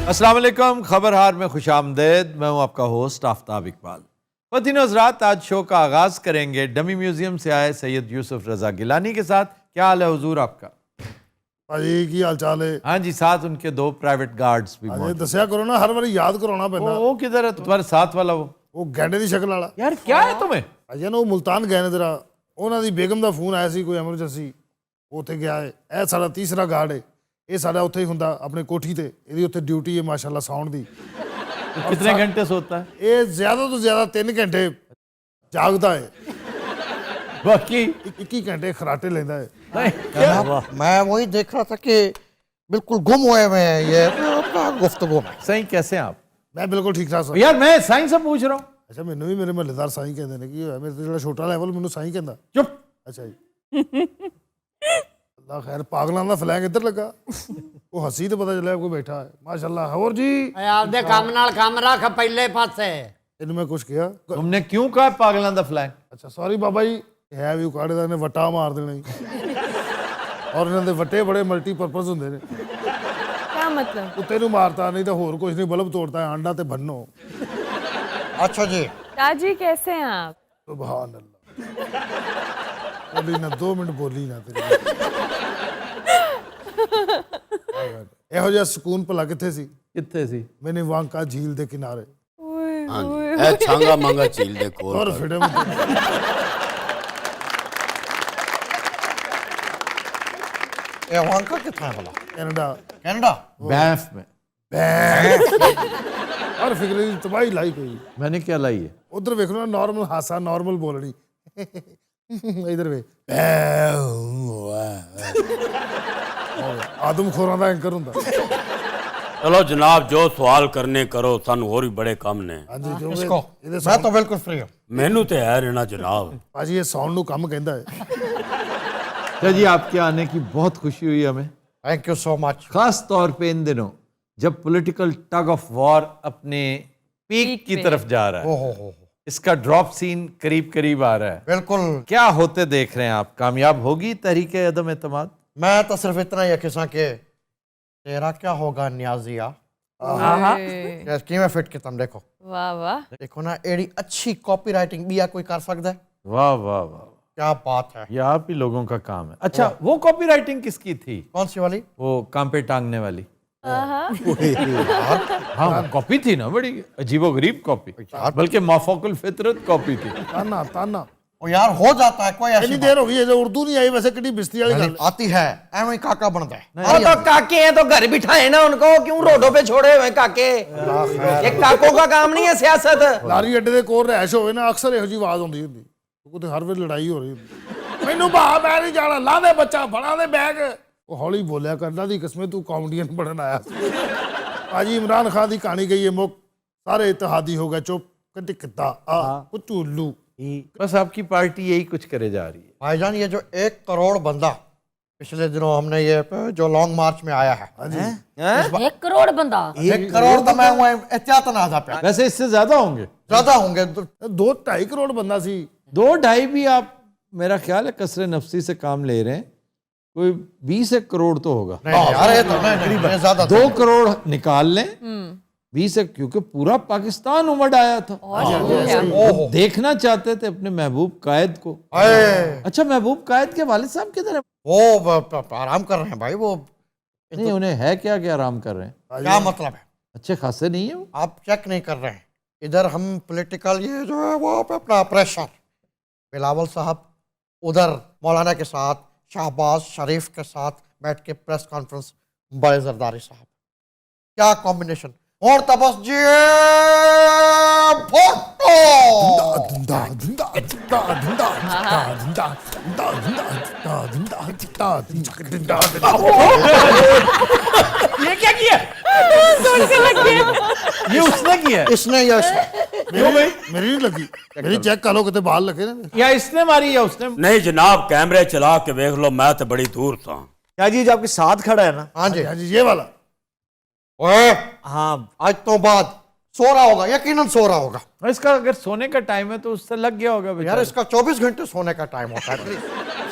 السلام علیکم، خبرہار میں خوش آمدید. میں ہوں آپ کا ہوسٹ آفتاب اقبال. خواتین و حضرات، آج شو کا آغاز کریں گے ڈمی میوزیم سے آئے سید یوسف رضا گیلانی کے ساتھ. کیا حال ہے حضور آپ کا؟ بھائی کی حال چال ہے؟ ہاں جی، ساتھ ان کے 2 پرائیویٹ گارڈز بھی موجود. دسیا کرو نا، ہر بار یاد کرانا پینا. وہ کدھر ہے تمہارے ساتھ والا؟ وہ گینڈے دی شکل والا یار کیا ہے تمہیں؟ اجے نا وہ ملتان گئے نے ذرا، انہاں دی بیگم دا فون آیا سی کوئی ایمرجنسی، اوتھے گیا ہے. اے ساڈا تیسرا گارڈ ہے، یہ ساڈا اوتھے ہی ہوندا اپنے کوٹھی تے. یہ اوتھے ڈیوٹی ہے ماشاءاللہ ساؤنڈ دی. کتنے گھنٹے سوتا ہے؟ یہ زیادہ تو زیادہ 3 گھنٹے جاگتا ہے، باقی 21 گھنٹے خراٹے لینا ہے. میں وہی دیکھ رہا تھا کہ بالکل گم ہوئے ہوئے ہیں یہ اپنا گفتگو میں. صحیح کیسے ہیں آپ؟ میں بالکل ٹھیک ٹھاک سا. یار میں سائنس سے پوچھ رہا ہوں. اچھا مینوں بھی میرے محلے دار سائیں کہندے نے. کی ہویا میرے جڑا چھوٹا لیول مینوں سائیں کہندا. چپ. اچھا جی اللہ خیر، پاگلاں دا فلینگ ادھر لگا. وہ ہسی تو پتہ چلیا کوئی بیٹھا ہے. ماشاءاللہ. اور جی آپ دے کام نال کام رکھ پہلے پاسے. اینوں میں کچھ کیا؟ تم نے کیوں کہا پاگلاں دا فلینگ؟ اچھا سوری بابا جی، ہے بھی اکاڑے دا نے وٹا مار دینا ہی. اور انہاں دے وٹے بڑے ملٹی پرپز ہوندے نے. کیا مطلب؟ کتے نوں مارتا نہیں تو ہور کچھ نہیں، بلب توڑتا ہے انڈا تے بھنو. اچھا جی تاجی کیسے ہیں آپ؟ سبحان اللہ. بولی نہ 2 منٹ بولی نہ تیری. ਇਹੋ ਜਿਹਾ ਸਕੂਨ ਭਲਾ ਕਿੱਥੇ ਸੀ? کتنے سی؟ ਮੈਨੇ ਵਾਂਕਾ ਝੀਲ ਦੇ ਕਿਨਾਰੇ. اے چھانگا مانگا چیل دے کول. اور فٹے یہ وہاں کتنا ہے بلا؟ کینیڈا کینیڈا بینف میں. اور فکر دی تباہی لائی کوئی. میں نے کیا لائی ہے؟ ادھر ویکھو نا، نارمل ہاسا، نارمل بولنی. ادھر وے آدم خوراں دا اینکر ہوندا. چلو جناب، جو سوال کرنے کرو، سن اور بھی بڑے کام نے. ہاں جی اس کو میں تو بالکل فری ہوں. مینوں تے ہے رہنا جناب. باجی یہ ساؤنڈ نو کم کہندا ہے. کیا جی، آپ کے آنے کی بہت خوشی ہوئی ہمیں، تھینک یو سو مچ. خاص طور پہ ان دنوں جب پولیٹیکل ٹگ آف وار اپنے پیک کی طرف جا رہا ہے. اس کا ڈراپ سین قریب آ رہا ہے. بالکل. کیا ہوتے دیکھ رہے ہیں آپ؟ کامیاب ہوگی تحریک عدم اعتماد؟ میں تو صرف اتنا ہی کساں کہ تیرا کیا ہوگا نیازیا کی میں فٹ کے تم دیکھو. واہ واہ. دیکھو نا، ایڑی اچھی کاپی رائٹنگ بھی کوئی کر سکتا ہے. واہ واہ واہ، کیا بات ہے. یہ آپ ہی لوگوں کا کام ہے. اچھا، وہ کاپی رائٹنگ کس کی تھی؟ کون سی والی؟ وہ کام پہ ٹانگنے والی. ہاں کاپی تھی نا، بڑی عجیب و غریب کاپی، بلکہ مافوق الفطرت کاپی تھی. تانا تانا وہ یار ہو جاتا ہے کوئی ایسی اتنی دیر ہو گئی ہے جو اردو نہیں آئی. ویسے کٹی بستی والی گل آتی ہے ایویں ہی کاکا بنتا ہے. اور تو کاکے ہیں تو گھر بٹھائے نا ان کو، کیوں روڈوں پہ چھوڑے ہوئے کاکے؟ ایک کاکوں کا کام نہیں ہے سیاست. لاری اڈے دے کول رہائش ہوئے نا، اکثر یہو جی آواز ہوندی ہوندی. کتے ہر ویلے لڑائی ہو رہی ہوندی. مینوں بھا میں نہیں جانا، لا دے بچہ، بڑا دے بیگ. وہ ہولی بولیا کرنا دی قسمیں، تو کامیڈین بڑھن آیا. آجی عمران خان دی کہانی گئی ہے مک، سارے اتحادی ہو گئے چپ. کٹی کتا چولو. بس آپ کی پارٹی یہی کچھ کرے جا رہی ہے. بھائی جان، یہ جو 1 کروڑ بندہ پچھلے دنوں ہم نے یہ جو لانگ مارچ میں آیا ہے، 1 کروڑ بندہ. 1 کروڑ تو میں ہوں احتیاط نہ آدھا پہ ویسے اس سے زیادہ ہوں گے، زیادہ ہوں گے. 2-2.5 کروڑ بندہ سی. 2-2.5 بھی آپ میرا خیال ہے کثر نفسی سے کام لے رہے ہیں. کوئی 20 کروڑ تو ہوگا. نہیں یار، یہ تو نہیں زیادہ. 2 کروڑ نکال لیں، 20، کیونکہ پورا پاکستان امڑ آیا تھا. دیکھنا چاہتے تھے اپنے محبوب قائد کو. اچھا، محبوب قائد کے والد صاحب کدھر ہیں؟ وہ آرام کر رہے ہیں بھائی. وہ نہیں، انہیں ہے کیا کہ آرام کر رہے ہیں؟ کیا مطلب ہے؟ اچھے خاصے نہیں ہیں وہ. آپ چیک نہیں کر رہے ہیں. ادھر ہم پولیٹیکل یہ جو ہے وہ اپنا پریشر، بلاول صاحب ادھر مولانا کے ساتھ، شہباز شریف کے ساتھ بیٹھ کے پریس کانفرنس، بڑے زرداری صاحب. کیا کمبینیشن. اور تبس جی فوٹو. یہ کیا کیا؟ یہ اس نے کیا؟ اس نے یا میری نہیں لگی. میری چیک کر لو کتے بال لگے نا. یا اس نے ماری یا اس نے؟ نہیں جناب، کیمرے چلا کے دیکھ لو، میں تو بڑی دور تھا. کیا جی جو آپ کے ساتھ کھڑا ہے نا؟ ہاں جی ہاں جی، یہ والا. اوے ہاں، آج تو بعد سو رہا ہوگا، یقیناً سو رہا ہوگا. اس کا اگر سونے کا ٹائم ہے تو اس سے لگ گیا ہوگا یار بیچارہ. اس کا 24 گھنٹے سونے کا ٹائم ہوتا ہے.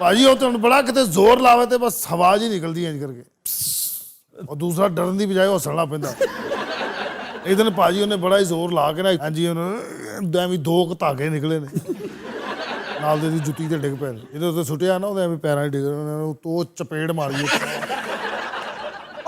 ਭਾਜੀ ਉਹ ਤੇ ਹੁਣ ਬੜਾ ਕਿਤੇ ਜ਼ੋਰ ਲਾਵੇ ਤੇ ਬਸ ਆਵਾਜ਼ ਹੀ ਨਿਕਲਦੀ ਇੰਜ ਕਰਕੇ ਉਹ ਦੂਸਰਾ ਡਰਨ ਦੀ ਬਜਾਏ ਹੱਸਣਾ ਪੈਂਦਾ ਇਹ ਦਿਨ ਭਾਜੀ ਉਹਨੇ ਬੜਾ ਹੀ ਜ਼ੋਰ ਲਾ ਕੇ ਨਾ ਹਾਂਜੀ ਉਹਨੇ ਐਵੇਂ ਦੋ ਕੁ ਧਾਗੇ ਨਿਕਲੇ ਨੇ ਨਾਲ ਦੇ ਦੀ ਜੁੱਤੀ ਤੇ ਡਿੱਗ ਪਏ ਇਹਦੇ ਉੱਤੇ ਸੁੱਟਿਆ ਨਾ ਉਹਦੇ ਐਵੇਂ ਪੈਰਾਂ 'ਚ ਡਿੱਗ ਉਹਨੇ ਤੋਂ ਚਪੇੜ ਮਾਰੀ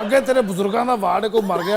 ਅੱਗੇ ਤੇਰੇ ਬਜ਼ੁਰਗਾਂ ਦਾ ਵਾਰਡ ਕੋਈ ਮਰ ਗਿਆ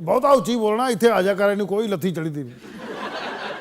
ਬਹੁਤਾ ਉੱਚੀ ਬੋਲਣਾ ਇੱਥੇ ਆ ਜਾ ਕਰ ਇਹਨੂੰ ਕੋਈ ਲੱਥੀ ਚੜੀ ਦੀ ਨਹੀਂ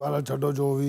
ਵਾਲਾ ਛੱਡੋ ਜੋ ਵੀ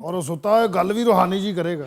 ਔਰ ਉਹ ਸੁੱਤਾ ਹੈ ਗੱਲ ਵੀ ਰੂਹਾਨੀ ਜੀ ਕਰੇਗਾ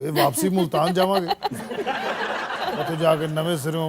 ਇਹ ਵਾਪਸੀ ਮੁਲਤਾਨ ਜਾਵਾਂਗੇ ਉੱਥੇ ਜਾ ਕੇ ਨਵੇਂ ਸਿਰੋਂ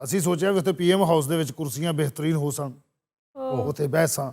ਅਸੀਂ ਸੋਚਿਆ ਵੀ ਉੱਥੇ ਪੀਐਮ ਹਾਊਸ ਦੇ ਵਿੱਚ ਕੁਰਸੀਆਂ ਬਿਹਤਰੀਨ ਹੋ ਸਨ, ਉੱਥੇ ਬਹਿਸਾਂ।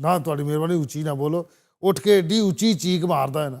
ਨਾ ਤੁਹਾਡੀ ਮਿਹਰਬਾਨੀ ਉੱਚੀ ਨਾ ਬੋਲੋ, ਉੱਠ ਕੇ ਏਡੀ ਉੱਚੀ ਚੀਕ ਮਾਰਦਾ ਹੈ ਨਾ।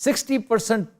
60%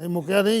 ਨਹੀਂ ਮੁੱਕਿਆ ਨਹੀਂ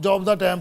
job the time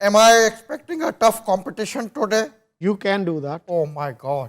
am I expecting a tough competition today? you can do that. Oh my God.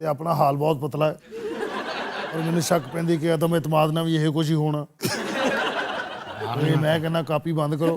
ਤੇ ਆਪਣਾ ਹਾਲ ਬਹੁਤ ਪਤਲਾ ਹੈ ਔਰ ਮੈਨੂੰ ਸ਼ੱਕ ਪੈਂਦੀ ਕਿ ਆਦਮ ਇਤਮਾਦ ਨਾਲ ਵੀ ਇਹ ਕੁਝ ਹੀ ਹੋਣਾ ਮੈਂ ਕਹਿੰਦਾ ਕਾਪੀ ਬੰਦ ਕਰੋ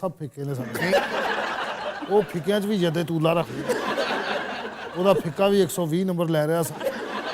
ਸਭ ਫਿੱਕੇ ਨੇ ਸਾਡੇ ਉਹ ਫਿੱਕਿਆਂ 'ਚ ਵੀ ਜਦੇ ਤੂਲਾ ਰੱਖਦੇ ਉਹਦਾ ਫਿੱਕਾ ਵੀ 120 ਨੰਬਰ ਲੈ ਰਿਹਾ ਸੀ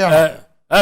Yeah.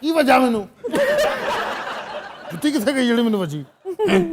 ਕੀ ਵਜ੍ਹਾ ਮੈਨੂੰ ਜੁੱਤੀ ਕਿੱਥੇ ਗਈ ਜਿਹੜੀ ਮੈਨੂੰ ਵੱਜੀ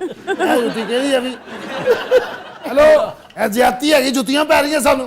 ਇਹ ਜੁੱਤੀ ਕਿਹੜੀ ਆ ਵੀ ਹੈਲੋ ਇਹ ਜ਼ਿਆਦਤੀ ਹੈਗੀ ਜੁੱਤੀਆਂ ਪੈ ਰਹੀਆਂ ਸਾਨੂੰ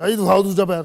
ਭਾਈ ਦਿਖਾਓ ਦੂਜਾ ਪੈਰ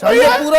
ਚਾਹੀਏ ਪੂਰਾ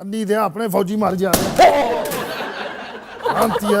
ਅੰਨੀ ਦੇ ਆਪਣੇ ਫੌਜੀ ਮਰ ਜਾ ਸ਼ਾਂਤੀ ਹੈ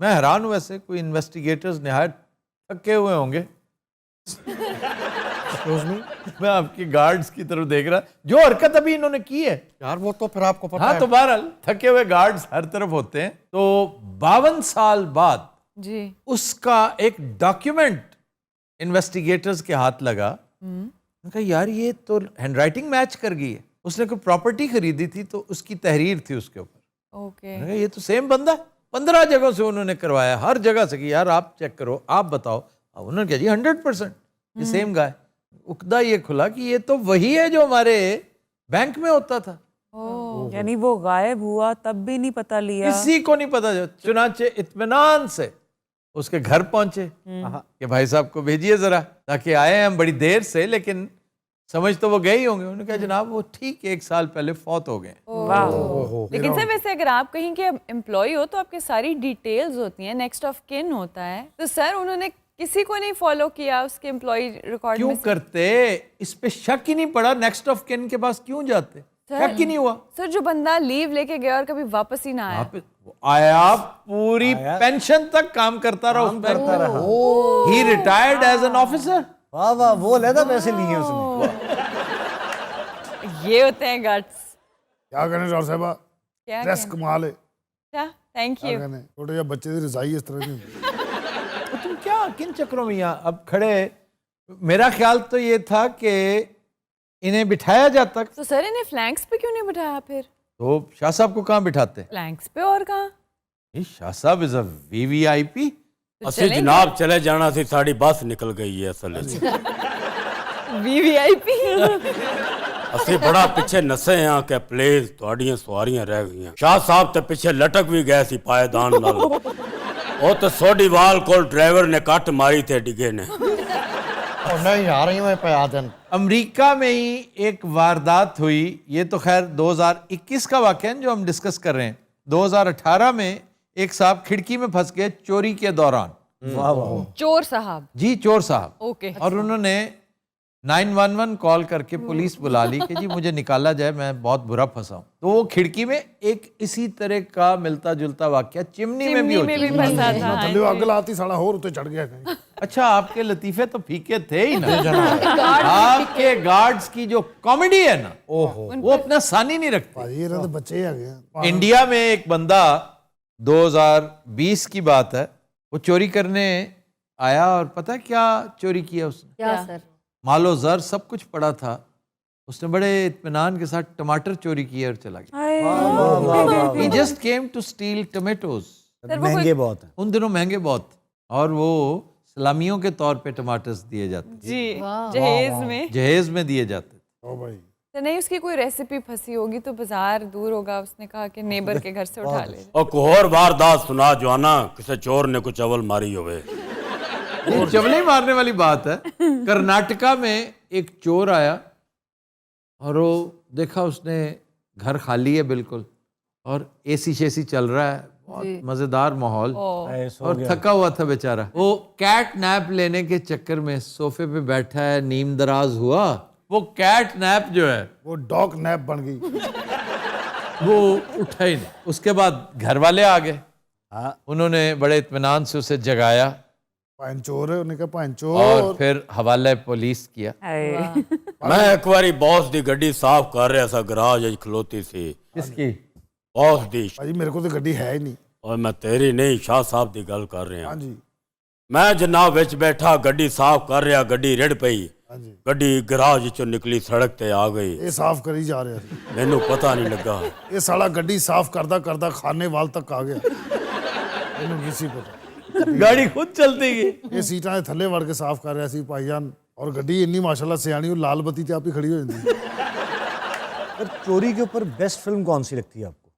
میں حیران ہوں ویسے کوئی انویسٹیگیٹرز نہایت تھکے ہوئے ہوں گے. میں آپ کی گارڈز کی طرف دیکھ رہا, جو حرکت ابھی انہوں نے کی ہے, یار وہ تو پھر آپ کو پتا ہاں ہے. تو بہرحال تھکے ہوئے گارڈز ہر طرف ہوتے ہیں. تو 52 سال بعد جی اس کا ایک ڈاکیومنٹ انویسٹیگیٹرز کے ہاتھ لگا. میں نے کہا یار یہ تو ہینڈ رائٹنگ میچ کر گئی ہے. اس نے کوئی پراپرٹی خریدی تھی تو اس کی تحریر تھی اس کے اوپر. اوکے. میں نے کہا یہ تو سیم بندہ ہے. 15 جگہوں سے انہوں نے کروایا, ہر جگہ سے کہ یار آپ چیک کرو, آپ بتاؤ. اب انہوں نے کہا جی 100% یہ سیم گائے. عقدہ یہ کھلا کہ یہ تو وہی ہے جو ہمارے بینک میں ہوتا تھا. یعنی وہ غائب ہوا تب بھی نہیں پتہ لیا. کسی کو نہیں پتا. چنانچہ اطمینان سے اس کے گھر پہنچے کہ بھائی صاحب کو بھیجیے ذرا, تاکہ آئے ہم بڑی دیر سے, لیکن سمجھ تو وہ گئے ہی ہوں گے. انہوں نے کہا جناب وہ ٹھیک 1 سال پہلے فوت ہو گئے. لیکن سر ویسے اگر آپ کہیں کہ امپلائی ہو تو آپ کی ساری ڈیٹیلز ہوتی ہیں, نیکسٹ آف کن ہوتا ہے, تو سر انہوں نے کسی کو نہیں فالو کیا اس کے امپلائی ریکارڈ کیوں میں سے؟ کرتے؟ اس پہ شک ہی نہیں پڑا. نیکسٹ آف کن کے پاس کیوں جاتے؟ شک ہی نہیں ہوا. سر جو بندہ لیو لے کے گیا اور کبھی واپس ہی نہ آیا. آیا پوری پینشن تک کام کرتا رہا اس بینک میں. ہی ریٹائرڈ ایز این آفیسر. واہ واہ, وہ علیحدہ پیسے لیے اس نے. یہ ہوتے ہیں گٹس. کیا کہنے ڈاکٹر صاحبہ, کیا ڈریس کمال ہے. تھینک کیا یو. کہنے, چھوٹے جب بچے کی رضائی اس طرح نہیں ہوتی. تم کیا کن چکروں میں یہاں اب کھڑے؟ میرا خیال تو یہ تھا کہ انہیں بٹھایا جاتا. تو سر انہیں فلینکس پہ کیوں نہیں بٹھایا پھر؟ تو شاہ صاحب کو کہاں بٹھاتے؟ فلینکس پہ اور کہاں؟ شاہ صاحب از اے VVIP. اسی جناب چلے جانا سی, ساڑی بس نکل گئی ہے اصل VVIP. اسی بڑا پیچھے نسے ہیں کہ پلیز تھوڑیاں سواریاں رہ گئی ہیں. شاہ صاحب تے پیچھے لٹک بھی گئے سی پائیدان نال. وہ تو سوڈی وال کو ڈرائیور نے کٹ ماری تھے ڈگے نے. نہیں آ رہی ہوں پہ آدن. امریکہ میں ہی ایک واردات ہوئی. یہ تو خیر 2021 کا واقعہ ہے جو ہم ڈسکس کر رہے ہیں. 2018 میں ایک صاحب کھڑکی میں پھنس گئے چوری کے دوران. چور صاحب. جی چور صاحب. اوکے. اور انہوں نے 911 کال کر کے پولیس بلا لی کہ جی مجھے نکالا جائے, میں بہت برا پھنسا ہوں. تو وہ کھڑکی میں ایک اسی طرح کا ملتا جلتا واقعہ چمنی میں بھی پھنسا تھا. تھلے اگ لاتی ساڑا ہور اتنے چڑھ گیا کہیں. اچھا آپ کے لطیفے تو پھیکے تھے ہی نا. آپ کے گارڈز کی جو کامیڈی ہے نا وہ اپنا ثانی نہیں رکھتے. یہ رہتے بچے ہی آ گئے. انڈیا میں ایک بندہ 2020 کی بات ہے, وہ چوری کرنے آیا اور پتہ کیا چوری کیا اس نے؟ کیا سر؟ مال و زر سب کچھ پڑا تھا. اس نے بڑے اطمینان کے ساتھ ٹماٹر چوری کیے اور چلا گیا. He just came to steal tomatoes. مہنگے بہت ہیں ان دنوں, مہنگے بہت, اور وہ سلامیوں کے طور پہ ٹماٹرز دیے جاتے تھے. جی جہیز میں. جہیز میں دیے جاتے. او بھائی تو نہیں اس کی کوئی ریسیپی پھنسی ہوگی تو بازار دور ہوگا, اس نے کہا کہ نیبر کے گھر سے اٹھا لے. اور کوئی اور واردات سنا جوانا, کسی چور نے کچھ اول ماری ہوئے. یہ چولے مارنے والی بات ہے. کرناٹکا میں ایک چور آیا اور وہ دیکھا اس نے گھر خالی ہے بالکل, اور AC شیسی چل رہا ہے, بہت مزیدار ماحول, اور تھکا ہوا تھا بیچارہ. وہ کیٹ نیپ لینے کے چکر میں صوفے پہ بیٹھا ہے, نیم دراز ہوا. وہ کیٹ نیپ جو ہے وہ ڈاگ نیپ بن گئی. وہ اٹھا ہی نہیں. اس کے بعد گھر والے آ گئے, انہوں نے بڑے اطمینان سے اسے جگایا پائن چور ہے, انہیں کہا پائن اور چور. پھر حوالہ پولیس کیا. میں ایک باری باس دی گڈی صاف کر رہا سا, گراج کھلوتی سی. کس کی؟ باس دی. بھائی میرے کو تو گڈی ہے ہی نہیں. اور میں تیری نہیں, شاہ صاحب دی گل کر رہا. ہاں جی میں جناب وچ بیٹھا گڈی صاف کر رہا, گڈی رڑ پئی, ہاں جی. گڈی گراج چوں نکلی سڑک تے آ گئی. یہ صاف کری جا رہا سی. مینوں پتہ نہیں لگا. یہ ساڑا گڈی صاف کردہ کردہ کھانے وال تک آ گیا. انہوں کسی پتہ گاڑی خود چلتی گئی. یہ سیٹاں تھلے وڑ کے صاف کر رہا سی بھائی جان, اور گڈی انی ماشاءاللہ سیانی, اور لال بتی تے آپ ہی کھڑی ہو جاندی. چوری کے اوپر بیسٹ فلم کون سی لگتی ہے آپ کو؟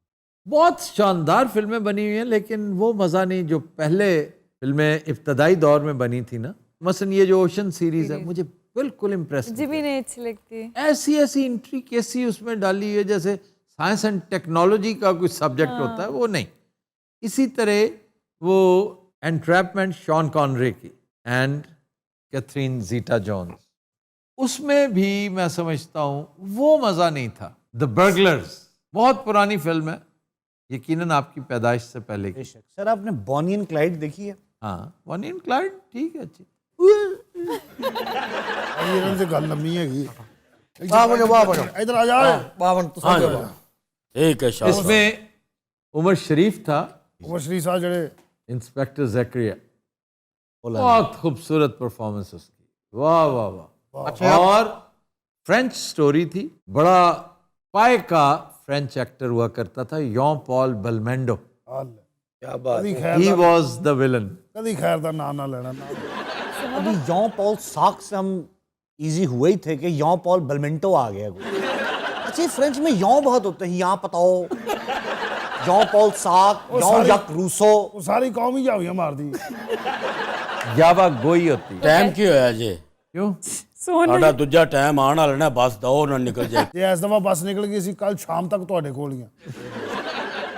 بہت شاندار فلمیں بنی ہوئی ہیں, لیکن وہ مزہ نہیں جو پہلے فلمیں ابتدائی دور میں بنی تھی نا. مثلا یہ جو اوشن سیریز ہے مجھے بالکل امپریس. مجھے بھی نہیں اچھی لگتی. ایسی انٹریکیسی اس میں ڈالی ہے جیسے سائنس اینڈ ٹیکنالوجی کا کوئی سبجیکٹ ہوتا ہے, وہ نہیں. اسی طرح وہ انٹریپمنٹ شان کانرے کی اینڈ کیتھرین زیٹا جونز, اس میں بھی میں سمجھتا ہوں وہ مزہ نہیں تھا. دا برگلرز بہت پرانی فلم ہے, یقیناً آپ کی پیدائش سے پہلے کی. سر آپ نے بونی اینڈ کلائڈ دیکھی ہے؟ ہاں بونی اینڈ کلائڈ ٹھیک ہے اچھی. ਇਹਨਾਂ ਦੀ ਗੱਲ ਲੰਮੀ ਹੈਗੀ. واہ ਇਧਰ ਆ ਜਾ. باون ہاں جی ٹھیک ہے شاہ اس میں عمر شریف تھا, ਉਮਰ ਸ਼ਰੀਫ ਸਾਹਿਬ ਜਿਹੜੇ انسپیکٹر زکریا, بہت خوبصورت پرفارمنس اس کی, واہ واہ واہ. اور فرینچ سٹوری تھی, بڑا پائے کا فرینچ ایکٹر ہوا کرتا تھا, یون پال بلمینڈو. کیا بات. کدی خیر ہی واز دا ولن. کدی خیر ਦਾ ਨਾਂ ਨਾ ਲੈਣਾ. ابھی یون پال ساک سے ہم ایزی ہوئے ہی تھے کہ یون پال بلمنٹو آ گیا. اچھا فرینچ میں یون بہت ہوتے ہیں, یہاں پتاؤ یون پال ساک, یون جک روسو. ਉਹ ਸਾਰੀ ਕੌਮ ਹੀ ਜਾਵੀਆਂ ਮਾਰਦੀ. یاوا گوئی ہوتی ہے. ٹائم کی ہویا جی, کیوں؟ ਸਾਡਾ ਦੂਜਾ ਟਾਈਮ ਆਉਣ ਵਾਲਾ ਨਾ, ਬਸ ਦੋ ਨਾ ਨਿਕਲ ਜਾਏ. ਜੇ ਇਸ ਦਫਾ ਬੱਸ ਨਿਕਲ ਗਈ ਸੀ ਕੱਲ ਸ਼ਾਮ ਤੱਕ ਤੁਹਾਡੇ ਕੋਲ ਹੀ ਆ.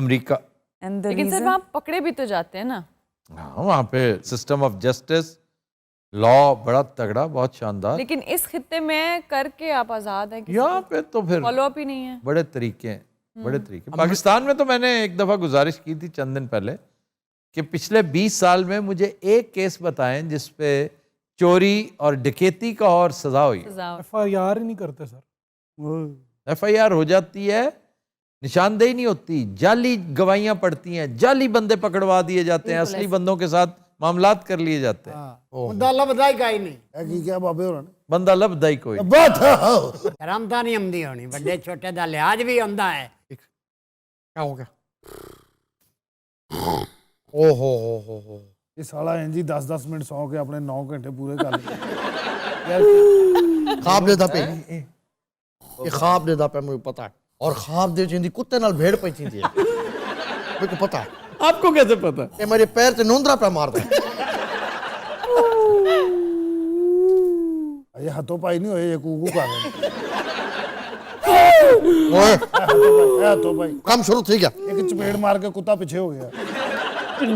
امریکہ. And the لیکن سر reason? وہاں پکڑے بھی تو جاتے ہیں نا. ہاں وہاں پہ سسٹم آف جسٹس لا بڑا تگڑا, بہت شاندار. لیکن اس خطے میں کر کے آپ آزاد ہیں, یہاں پہ تو پھر فالو اپ ہی نہیں ہے. بڑے طریقے ہیں, بڑے طریقے. پاکستان میں تو میں نے ایک دفعہ گزارش کی تھی چند دن پہلے کہ پچھلے 20 سال میں مجھے ایک کیس بتائیں جس پہ چوری اور ڈکیتی کا اور سزا ہوئی. FIR ہی نہیں کرتے سر. FIR ہو جاتی ہے, نشاندہی نہیں ہوتی, جعلی گواہیاں پڑتی ہیں, جعلی بندے پکڑوا دیے جاتے ہیں, اصلی بندوں کے ساتھ معاملات کر لیے جاتے ہیں. ਬੰਦਾ ਲੱਭਦਾ ਹੀ ਕਾਈ ਨਹੀਂ. ਇਹ ਕੀ ਕਿਹਾ ਬਾਬੇ ਹੋਰਾਂ ਨੇ? بندہ لبدا ہی کوئی. ਸ਼ਰਮ ਤਾਂ ਨਹੀਂ ਆਉਂਦੀ ਹੋਣੀ, ਵੱਡੇ ਛੋਟੇ ਦਾ ਲਿਹਾਜ਼ ਵੀ ਆਉਂਦਾ ਹੈ. کیا ہو گیا؟ او ہو ਇਹ ਸਾਲਾ ਇੰਜ ਹੀ 10-10 ਮਿੰਟ ਸੌਂ ਕੇ ਆਪਣੇ 9 ਘੰਟੇ پورے ਕਰ ਲਏ. خواب دیدا پہ, یہ خواب دیدا پہ مجھے پتا ہے. اور خواب دے چیندی کتے نال بھیڑ پہ چیندی ہے, مجھے کو پتا ہے. آپ کو کیسے پتا؟ یہ میرے پیر تے نوندرا پہ مار دے. ਇਹ ਹੱਥੋਂ ਪਾਈ ਨਹੀਂ ਹੋਏ, ਇਹ ਕੂਕੂ ਕਰ ਰਹੇ ਨੇ. اوئے ਇਹ ਹੱਥੋਂ ਪਾਈ. کام شروع تھی گیا. ਇੱਕ ਚਪੇੜ ਮਾਰ ਕੇ ਕੁੱਤਾ ਪਿੱਛੇ ਹੋ ਗਿਆ.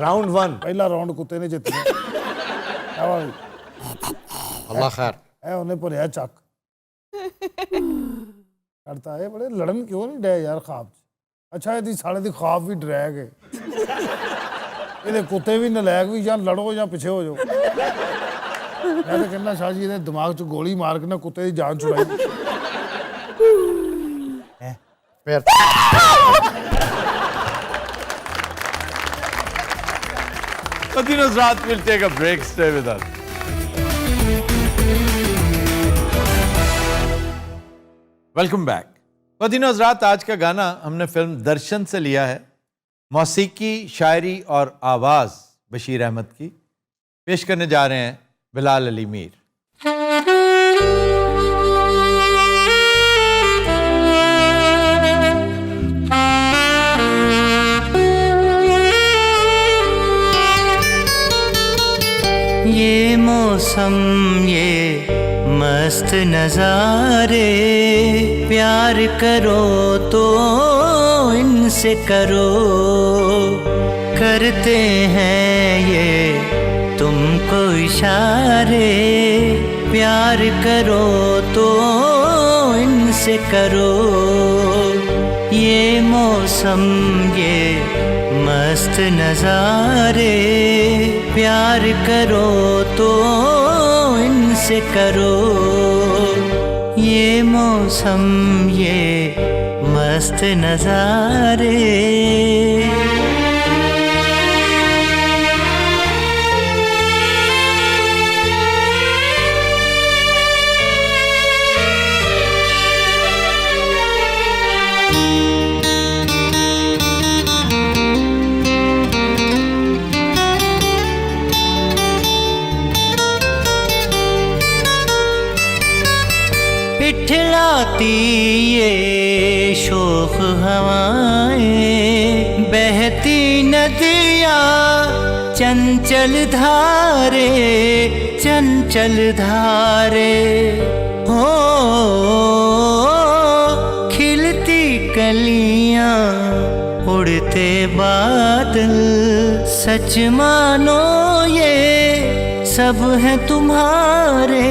راؤنڈ 1 ਪਹਿਲਾ ਰਾਉਂਡ ਕੁੱਤੇ ਨੇ ਜਿੱਤ ਲਿਆ. ਆਵਾ ਵੀ. اللہ خیر. ਇਹ ਉਹਨੇ ਭਰਿਆ ਚੱਕ. ਕਰਤਾ ਇਹ ਬੜੇ ਲੜਨ ਕਿਉਂ ਨਹੀਂ ਡਿਆ ਯਾਰ ਖਾਬ 'ਚ. ਅੱਛਾ ਇਹਦੀ ਸਾਲੇ ਦੀ ਖਾਬ ਵੀ ਡਰੈਗ ਹੈ. ਇਹਦੇ ਕੁੱਤੇ ਵੀ ਨਲਾਇਕ ਵੀ, ਜਾਂ ਲੜੋ ਜਾਂ ਪਿੱਛੇ ਹੋ ਜਾਓ. ਮੈਂ ਤਾਂ ਕਹਿੰਦਾ ਸ਼ਾਹ ਜੀ ਇਹਨੇ ਦਿਮਾਗ 'ਚ ਗੋਲੀ ਮਾਰ ਕੇ ਨਾ ਕੁੱਤੇ ਦੀ ਜਾਨ ਛੁਡਾਈ. پیر Padhino Hazrat will take a break. Stay with us. Welcome back. پدینو حضرات, آج کا گانا ہم نے فلم درشن سے لیا ہے. موسیقی, شاعری اور آواز بشیر احمد کی. پیش کرنے جا رہے ہیں بلال علی میر. یہ موسم یہ مست نظارے, پیار کرو تو ان سے کرو, کرتے ہیں یہ تم کو اشارے, پیار کرو تو ان سے کرو. یہ موسم یہ مست نظارے, پیار کرو تو ان سے کرو. یہ موسم یہ مست نظارے. اٹھلاتی یہ شوخ ہوائیں, بہتی ندیاں چنچل دھارے, چنچل دھارے. ہو کھلتی کلیاں اڑتے بادل, سچ مانو یہ سب ہیں تمہارے,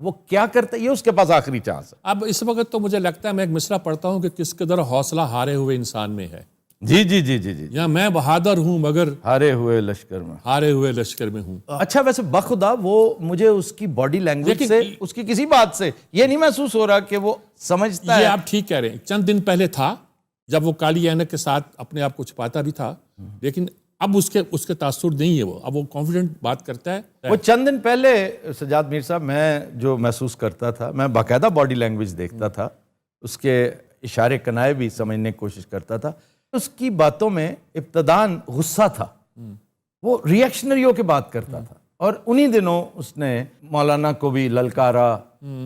وہ کیا کرتا ہے یہ اس کے پاس آخری چانس ہے. اب اس وقت تو مجھے لگتا ہے میں ایک مصرع پڑھتا ہوں کہ کس قدر حوصلہ ہارے ہوئے انسان میں ہے. جی جی جی جی جی یا میں بہادر ہوں مگر ہارے ہوئے لشکر میں. ہارے ہوئے لشکر میں ہوں. اچھا ویسے بخدا وہ مجھے اس کی باڈی لینگویج سے اس کی کسی بات سے یہ نہیں محسوس ہو رہا کہ وہ سمجھتا یہ ہے. آپ ٹھیک کہہ رہے ہیں. چند دن پہلے تھا جب وہ کالی اینک کے ساتھ اپنے آپ کو چھپاتا بھی تھا, لیکن اب اس کے تاثر نہیں ہے. وہ اب وہ کانفیڈنٹ بات کرتا ہے. وہ چند دن پہلے سجاد میر صاحب میں جو محسوس کرتا تھا, میں باقاعدہ باڈی لینگویج دیکھتا تھا, اس کے اشارے کنائے بھی سمجھنے کی کوشش کرتا تھا. اس کی باتوں میں ابتداً غصہ تھا, وہ ریئیکشنری ہو کے بات کرتا تھا, اور انہی دنوں اس نے مولانا کو بھی للکارا,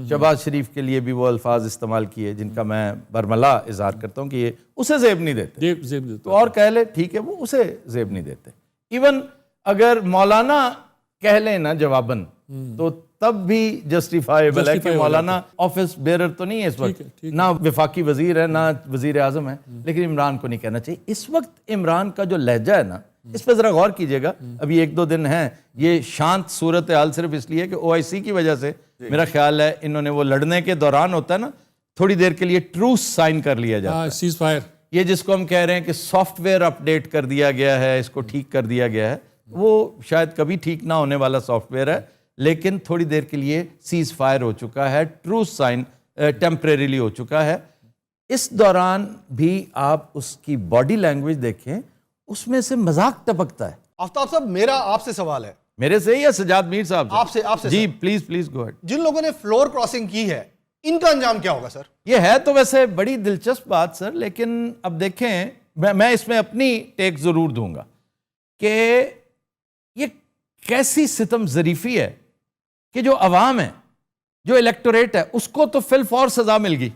شہباز شریف کے لیے بھی وہ الفاظ استعمال کیے جن کا میں برملا اظہار کرتا ہوں کہ یہ اسے زیب نہیں دیتے. تو اور کہہ لے ٹھیک ہے, وہ اسے زیب نہیں دیتے. ایون اگر مولانا کہہ لیں نا جواباً تو تب بھی جسٹیفائیبل ہے کہ مولانا آفس بیئرر تو نہیں ہے اس وقت, نہ وفاقی وزیر ہے نہ وزیر اعظم ہے, لیکن عمران کو نہیں کہنا چاہیے. اس وقت عمران کا جو لہجہ ہے نا, اس پہ ذرا غور کیجئے گا. ابھی 1-2 دن ہیں, یہ شانت صورتحال صرف اس لیے کہ OIC کی وجہ سے میرا خیال ہے انہوں نے وہ لڑنے کے دوران ہوتا ہے نا تھوڑی دیر کے لیے ٹروس سائن کر لیا جاتا ہے, سیز فائر, یہ جس کو ہم کہہ رہے ہیں کہ سافٹ ویئر اپڈیٹ کر دیا گیا ہے, اس کو ٹھیک کر دیا گیا ہے. وہ شاید کبھی ٹھیک نہ ہونے والا سافٹ ویئر ہے, لیکن تھوڑی دیر کے لیے سیز فائر ہو چکا ہے, ٹروس سائن ٹیمپریریلی ہو چکا ہے. اس دوران بھی آپ اس کی باڈی لینگویج دیکھیں, اس میں سے مذاق ٹپکتا ہے. آفتاب صاحب میرا آپ سے سوال ہے. میرے سے یا سجاد میر صاحب آپ سے جی پلیز گو اہیڈ. جن لوگوں نے فلور کراسنگ کی ہے ان کا انجام کیا ہوگا سر؟ یہ ہے تو ویسے بڑی دلچسپ بات سر, لیکن اب دیکھیں میں اس میں اپنی ٹیک ضرور دوں گا کہ یہ کیسی ستم ظریفی ہے کہ جو عوام ہے, جو الیکٹوریٹ ہے, اس کو تو فی الفور سزا مل گئی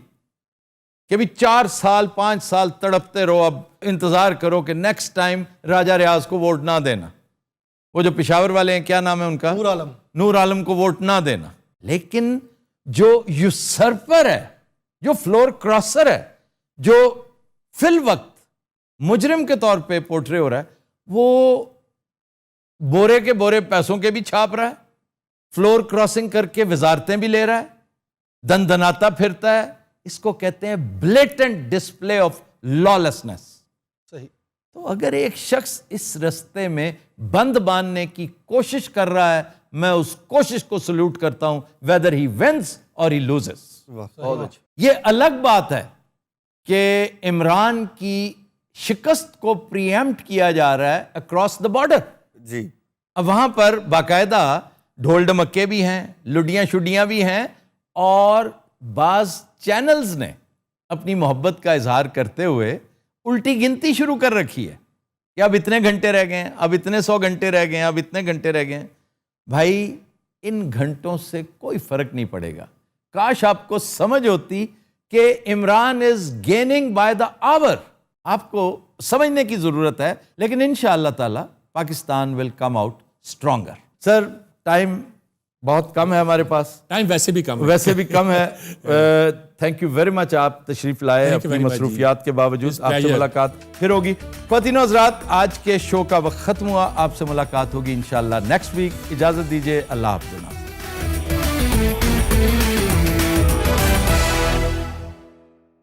کہ بھی 4 سال 5 سال تڑپتے رہو, اب انتظار کرو کہ نیکسٹ ٹائم راجہ ریاض کو ووٹ نہ دینا. وہ جو پشاور والے ہیں کیا نام ہے ان کا, نور عالم کو ووٹ نہ دینا. لیکن جو یوسرپر ہے, جو فلور کراسر ہے, جو فی الوقت مجرم کے طور پہ پورٹرے ہو رہا ہے, وہ بورے کے بورے پیسوں کے بھی چھاپ رہا ہے, فلور کراسنگ کر کے وزارتیں بھی لے رہا ہے, دن دناتا پھرتا ہے. اس کو کہتے ہیں بلیٹنٹ ڈسپلے آف لالیسنس. صحیح. تو اگر ایک شخص اس رستے میں بند باندھنے کی کوشش کر رہا ہے, میں اس کوشش کو سلوٹ کرتا ہوں, ویدر ہی ونس اور ہی لوزز. یہ الگ بات ہے کہ عمران کی شکست کو پریمپٹ کیا جا رہا ہے اکراس دا بارڈر. جی اب وہاں پر باقاعدہ ڈھول ڈمکے بھی ہیں, لڈیاں شڈیاں بھی ہیں, اور بعض چینلز نے اپنی محبت کا اظہار کرتے ہوئے الٹی گنتی شروع کر رکھی ہے کہ اب اتنے گھنٹے رہ گئے ہیں, اب اتنے 100 گھنٹے رہ گئے ہیں, اب اتنے گھنٹے رہ گئے ہیں. بھائی ان گھنٹوں سے کوئی فرق نہیں پڑے گا. کاش آپ کو سمجھ ہوتی کہ Imran is gaining by the hour. آپ کو سمجھنے کی ضرورت ہے, لیکن انشاءاللہ تعالی Pakistan will come out stronger. Sir time بہت کم ہے ہمارے پاس, ٹائم ویسے بھی کم ہے. تھینک یو ویری مچ, آپ تشریف لائے اپنی مصروفیات کے باوجود. آپ سے ملاقات پھر ہوگی. خواتین و حضرات, آج کے شو کا وقت ختم ہوا, آپ سے ملاقات ہوگی انشاءاللہ نیکسٹ ویک. اجازت دیجیے, اللہ حافظ.